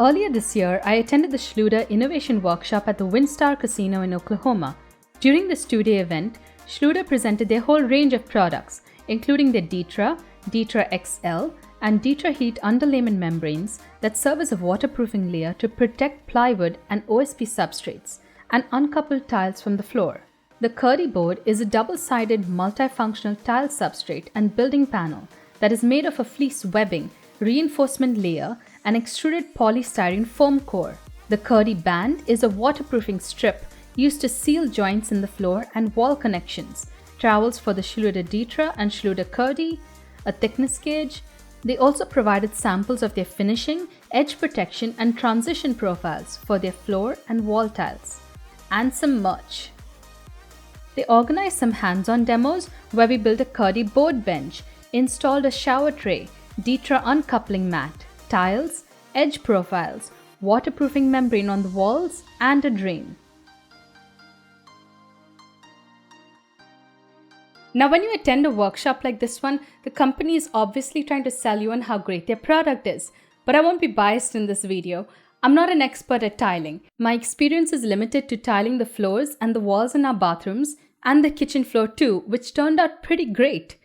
Earlier this year, I attended the Schluter Innovation Workshop at the WinStar Casino in Oklahoma. During this two-day event, Schluter presented their whole range of products, including their Detra, Detra XL, and Detra Heat underlayment membranes that serve as a waterproofing layer to protect plywood and OSB substrates and uncouple tiles from the floor. The Kerdi board is a double-sided multifunctional tile substrate and building panel that is made of a fleece webbing, reinforcement layer, and extruded polystyrene foam core. The Kerdi band is a waterproofing strip used to seal joints in the floor and wall connections, trowels for the Schluter Detra and Schluter Kerdi, a thickness gauge. They also provided samples of their finishing, edge protection, and transition profiles for their floor and wall tiles, and some merch. They organized some hands-on demos where we built a Kerdi board bench, installed a shower tray, Detra uncoupling mat, tiles, edge profiles, waterproofing membrane on the walls, and a drain. Now, when you attend a workshop like this one, the company is obviously trying to sell you on how great their product is. But I won't be biased in this video. I'm not an expert at tiling. My experience is limited to tiling the floors and the walls in our bathrooms and the kitchen floor too, which turned out pretty great.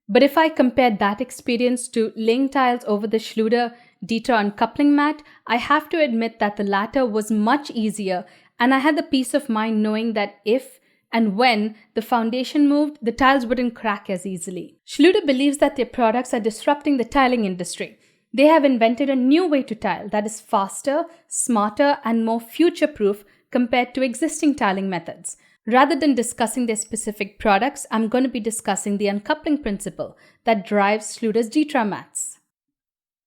But if I compared that experience to laying tiles over the Schluter Detra uncoupling mat, I have to admit that the latter was much easier, and I had the peace of mind knowing that if and when the foundation moved, the tiles wouldn't crack as easily. Schluter believes that their products are disrupting the tiling industry. They have invented a new way to tile that is faster, smarter, and more future-proof compared to existing tiling methods. Rather than discussing their specific products, I'm going to be discussing the uncoupling principle that drives Schluter's Detra mats.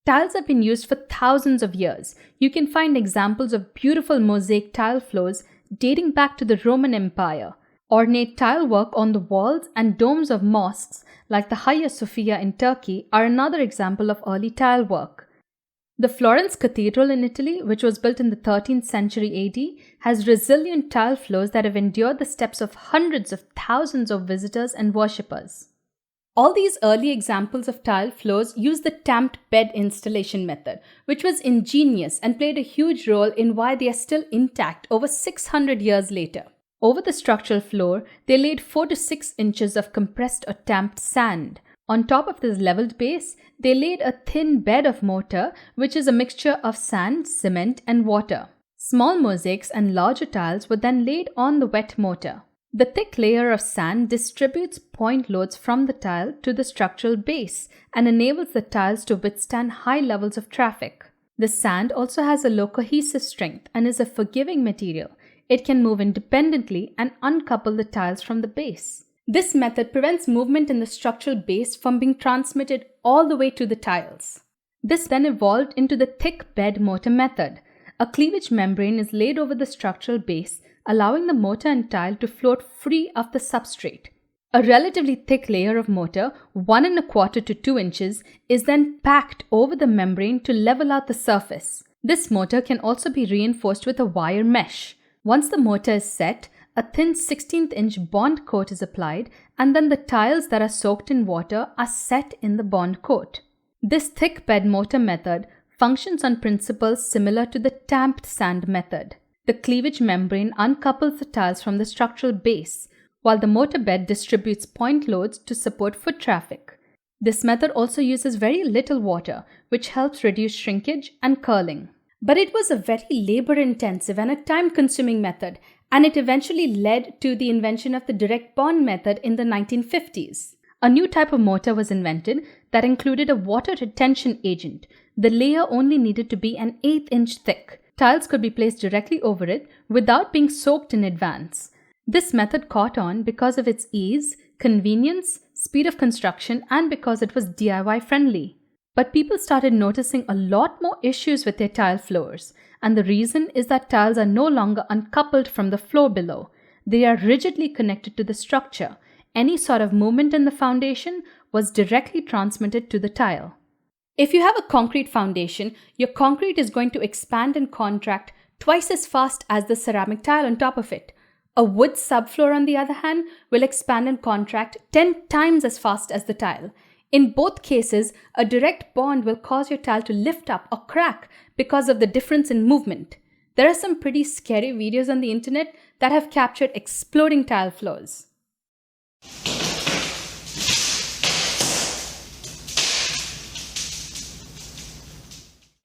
Tiles have been used for thousands of years. You can find examples of beautiful mosaic tile floors dating back to the Roman Empire. Ornate tile work on the walls and domes of mosques like the Hagia Sophia in Turkey are another example of early tile work. The Florence Cathedral in Italy, which was built in the 13th century AD, has resilient tile floors that have endured the steps of hundreds of thousands of visitors and worshippers. All these early examples of tile floors use the tamped bed installation method, which was ingenious and played a huge role in why they are still intact over 600 years later. Over the structural floor, they laid 4 to 6 inches of compressed or tamped sand. On top of this leveled base, they laid a thin bed of mortar, which is a mixture of sand, cement, and water. Small mosaics and larger tiles were then laid on the wet mortar. The thick layer of sand distributes point loads from the tile to the structural base and enables the tiles to withstand high levels of traffic. The sand also has a low cohesive strength and is a forgiving material. It can move independently and uncouple the tiles from the base. This method prevents movement in the structural base from being transmitted all the way to the tiles. This then evolved into the thick bed mortar method. A cleavage membrane is laid over the structural base, allowing the mortar and tile to float free of the substrate. A relatively thick layer of mortar, 1 1/4 to 2 inches, is then packed over the membrane to level out the surface. This mortar can also be reinforced with a wire mesh. Once the mortar is set, a thin 16th-inch bond coat is applied, and then the tiles that are soaked in water are set in the bond coat. This thick bed mortar method functions on principles similar to the tamped sand method. The cleavage membrane uncouples the tiles from the structural base, while the mortar bed distributes point loads to support foot traffic. This method also uses very little water, which helps reduce shrinkage and curling. But it was a very labor-intensive and a time-consuming method, and it eventually led to the invention of the direct bond method in the 1950s. A new type of mortar was invented that included a water retention agent. The layer only needed to be an 1/8 inch thick. Tiles could be placed directly over it without being soaked in advance. This method caught on because of its ease, convenience, speed of construction, and because it was DIY friendly. But people started noticing a lot more issues with their tile floors, and the reason is that tiles are no longer uncoupled from the floor below. They are rigidly connected to the structure. Any sort of movement in the foundation was directly transmitted to the tile. If you have a concrete foundation, your concrete is going to expand and contract twice as fast as the ceramic tile on top of it. A wood subfloor, on the other hand, will expand and contract 10 times as fast as the tile. In both cases, a direct bond will cause your tile to lift up or crack because of the difference in movement. There are some pretty scary videos on the internet that have captured exploding tile floors.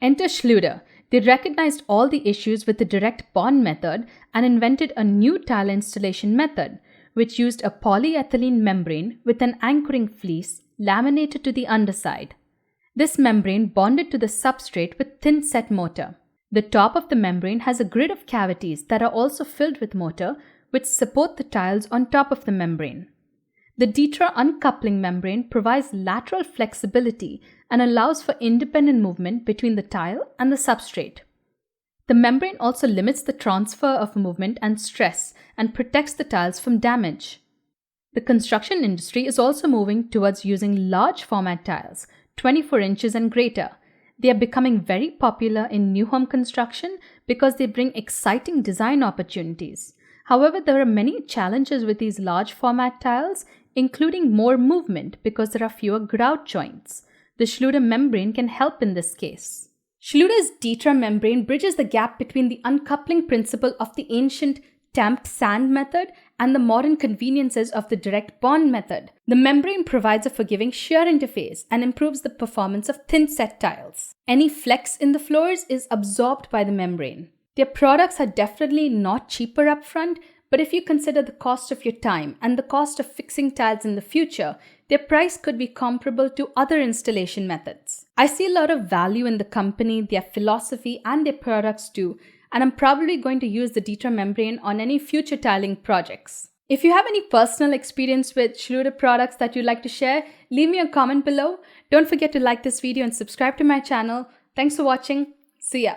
Enter Schluter. They recognized all the issues with the direct bond method and invented a new tile installation method, which used a polyethylene membrane with an anchoring fleece laminated to the underside. This membrane bonded to the substrate with thin set mortar. The top of the membrane has a grid of cavities that are also filled with mortar, which support the tiles on top of the membrane. The Detra uncoupling membrane provides lateral flexibility and allows for independent movement between the tile and the substrate. The membrane also limits the transfer of movement and stress and protects the tiles from damage. The construction industry is also moving towards using large format tiles, 24 inches and greater. They are becoming very popular in new home construction because they bring exciting design opportunities. However, there are many challenges with these large format tiles, including more movement because there are fewer grout joints. The Schluter membrane can help in this case. Schluter's Detra membrane bridges the gap between the uncoupling principle of the ancient tamped sand method and the modern conveniences of the direct bond method. The membrane provides a forgiving shear interface and improves the performance of thin set tiles. Any flex in the floors is absorbed by the membrane. Their products are definitely not cheaper upfront, but if you consider the cost of your time and the cost of fixing tiles in the future, their price could be comparable to other installation methods. I see a lot of value in the company, their philosophy, and their products too, and I'm probably going to use the Detra membrane on any future tiling projects. If you have any personal experience with Schluter products that you'd like to share, leave me a comment below. Don't forget to like this video and subscribe to my channel. Thanks for watching. See ya.